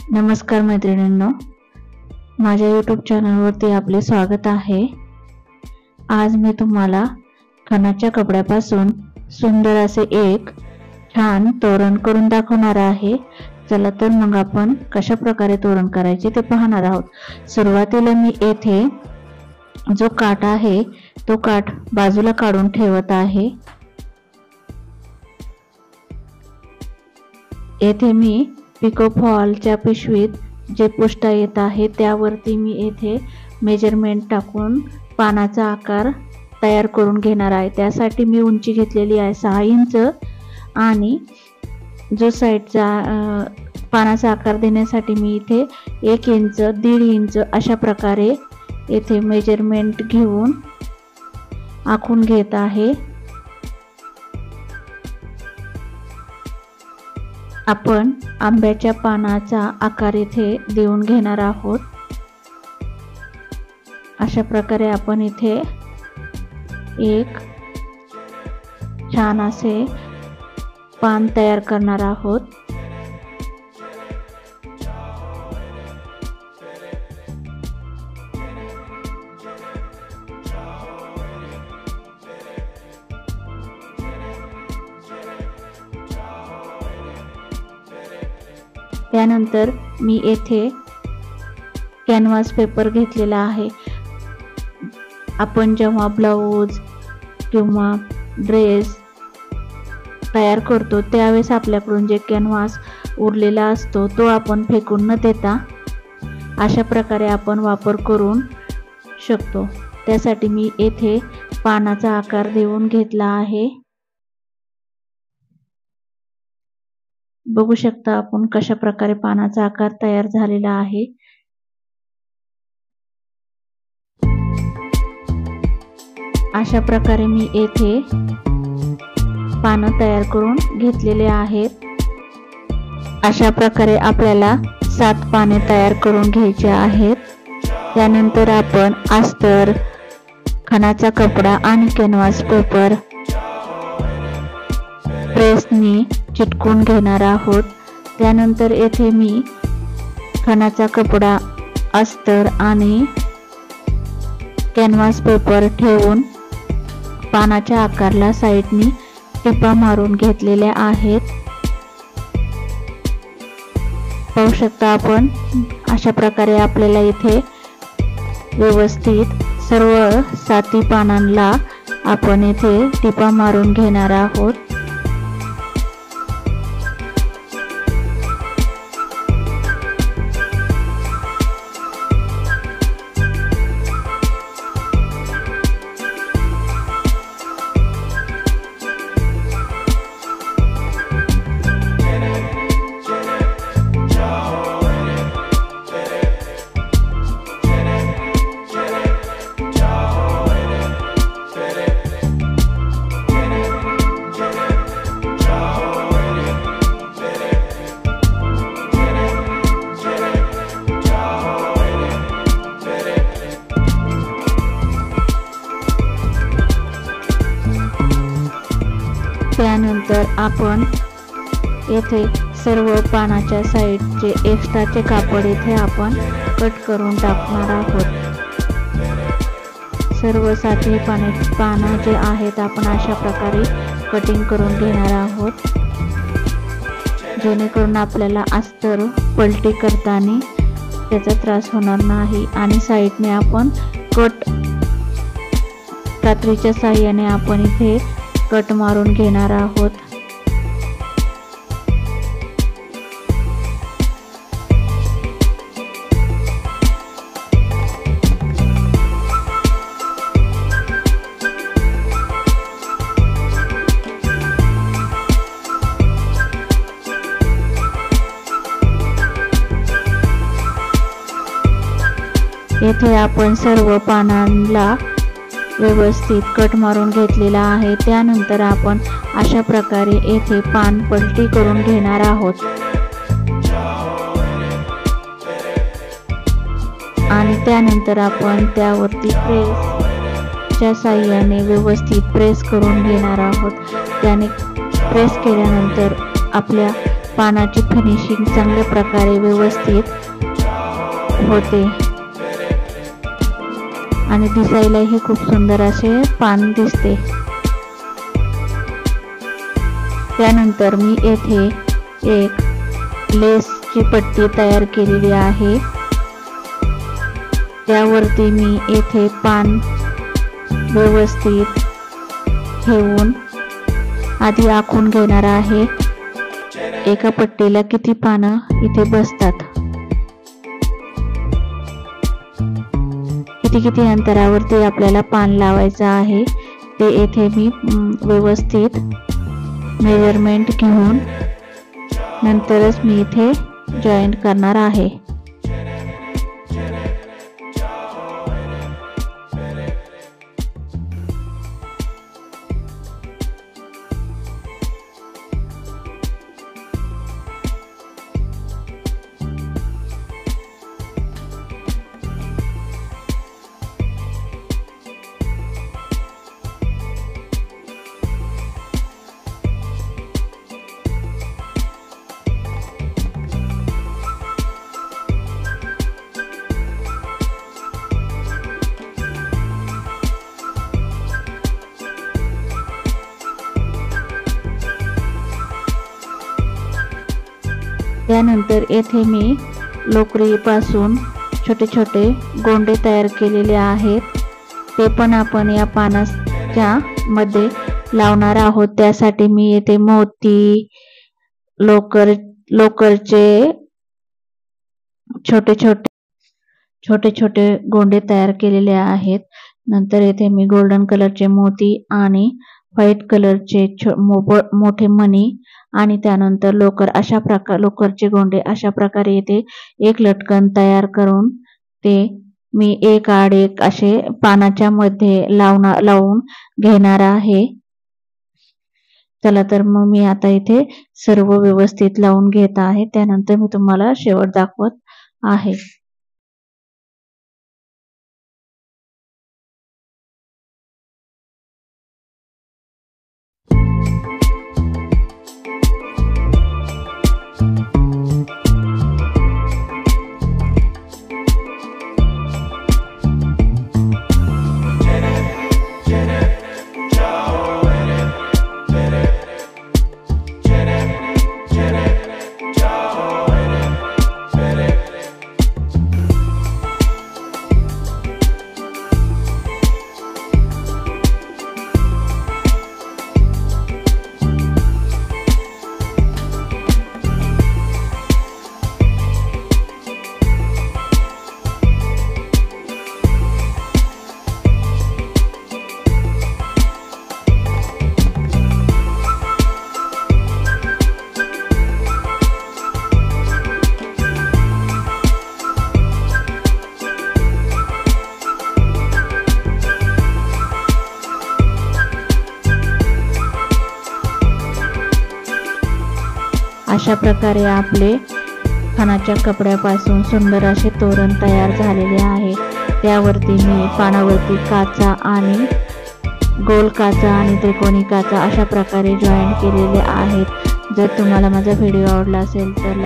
नमस्कार मैत्रिणींनो, माझ्या यूट्यूब चॅनलवरती आपले स्वागत आहे। आज मी तुम्हाला खणाच्या कपड्यापासून सुंदर असे एक छान तोरण करून दाखवणार आहे। चला तर मग आपण कशा प्रकारे तोरण करायचे ते पाहणार आहोत। सुरुवातीला मी येथे जो काठ आहे तो काठ बाजूला काढून ठेवत आहे। येथे मी पिको फॉलच्या पिशवीत जे पुष्टा येत आहे त्यावरती मी येथे मेजरमेंट टाकून पानाचा आकार तयार करून घेणार आहे। त्यासाठी मी उंची घेतलेली आहे 6 इंच आणि जो साइडचा पानाचा आकार देण्यासाठी मी इथे 1 इंच 1.5 इंच अशा प्रकारे येथे मेजरमेंट घेऊन आखून घेत आहे। आपण आंब्याच्या पानाचा आकार इथे देऊन घेणार आहोत। अशा प्रकारे आपण इथे एक छान असे पान तयार करणार आहोत। त्यानंतर मी येथे कॅनव्हास पेपर घेतलेला आहे। आपण जेव्हा ब्लाउज किंवा ड्रेस तयार करतो त्यावेळेस आपल्याकडून जे कॅनव्हास उरलेला असतो तो आपण फेकून न देता अशा प्रकारे आपण वापर करून शकतो। त्यासाठी मी येथे पानाचा आकार देऊन घेतला आहे। बघू शकता आपण कशा प्रकारे पानाचा आकार तयार झालेला आहे। अशा प्रकारे मी येथे पानं तयार करून घेतलेले आहेत। अशा प्रकारे आपल्याला 7 पाने तयार करून घ्यायचे आहेत। त्यानंतर आपण अस्तर, खणाचा कपडा आणि कॅनव्हास पेपर प्रेसनी चिटकून घेणार आहोत। त्यानंतर येथे मी खणाचा कपडा, अस्तर आणि कॅनव्हास पेपर ठेवून पानाच्या आकारला साइडनी टिपा मारून घेतलेल्या आहेत। पाहू शकता आपण अशा प्रकारे आपल्याला इथे व्यवस्थित सर्व 7 पानांना आपण इथे टिपा मारून घेणार आहोत। त्यानंतर आपण येथे सर्व पानाच्या साइडचे एक्स्ट्राचे कापड येथे आपण कट करून टाकणार आहोत। सर्व 7 पानं जे आहेत आपण अशा प्रकारे कटिंग करून घेणार आहोत, जेणेकरून आपल्याला अस्तर पलटी करताना त्याचा त्रास होणार नाही। आणि साइडने आपण कात्रीच्या साहाय्याने आपण इथे कट मारून घेणार आहोत। येथे आपण सर्व पानांना व्यवस्थित कट मारून घेतलेला आहे। त्यानंतर आपण अशा प्रकारे येथे पान पलटी करून घेणार आहोत आणि त्यानंतर आपण त्यावरती प्रेसच्या साहाय्याने व्यवस्थित प्रेस करून घेणार आहोत। त्याने प्रेस केल्यानंतर आपल्या पानाची फिनिशिंग चांगल्या प्रकारे व्यवस्थित होते आणि दिसायलाही खूप सुंदर असे पान दिसते। त्यानंतर मी येथे एक लेसची पट्टी तयार केलेली आहे। त्यावरती मी येथे पान व्यवस्थित ठेवून आधी आखून घेणार आहे। एका पट्टीला किती पानं इथे बसतात, किती अंतरावरती आपल्याला पान लावायचं आहे ते येथे मी व्यवस्थित मेजरमेंट घेऊन नंतरच मी इथे जॉईंट करणार आहे। त्यानंतर येथे मी लोकरीपासून छोटे छोटे गोंडे तयार केलेले आहेत, ते पण आपण या पानाच्या मध्ये लावणार आहोत। त्यासाठी मी येथे मोती, लोकरचे छोटे छोटे गोंडे तयार केलेले आहेत। नंतर येथे मी गोल्डन कलरचे मोती आणि व्हाईट कलरचे मोठे मणी आणि त्यानंतर लोकरचे गोंडे अशा प्रकारे येथे एक लटकन तयार करून ते मी एक आड एक असे पानाच्या मध्ये लावून घेणार आहे। चला तर मग मी आता इथे सर्व व्यवस्थित लावून घेत आहे, त्यानंतर मी तुम्हाला शेवट दाखवत आहे। अशा प्रकारे आपले खणाच्या कपड्यापासून सुंदर असे तोरण तयार झालेले आहे। त्यावरती मी पानावरती काचा आणि गोल काचा आणि त्रिकोणी काचा अशा प्रकारे जॉईंट केलेले आहेत। जर तुम्हाला माझा व्हिडिओ आवडला असेल तर